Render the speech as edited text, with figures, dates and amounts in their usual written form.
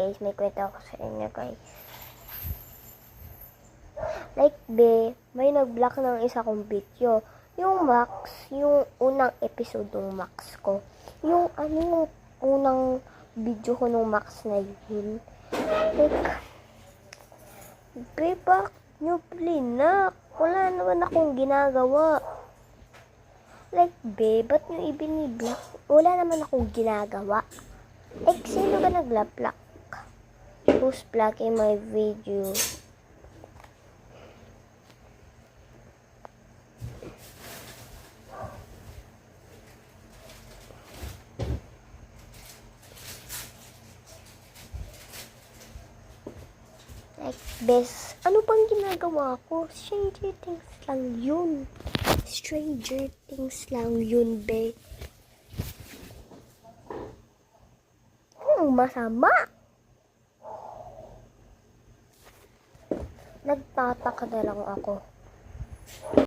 guys, may kwento ako sa inyo guys. Like be, may nag-block ng isa kong video. Yung Max, yung unang episode ng Max ko. Yung yung unang video ko nung Max na yun. Like, be, back nyo plinak. Wala naman akong ginagawa. Like, be, ba't nyo ibiniblock? Wala naman akong ginagawa. Like, sino ba nagla-block? Who's blocking my video? Like, bes, ano pang ginagawa ko? Stranger Things lang yun. Stranger Things lang yun, be. Masama. Nagtataka na lang ako.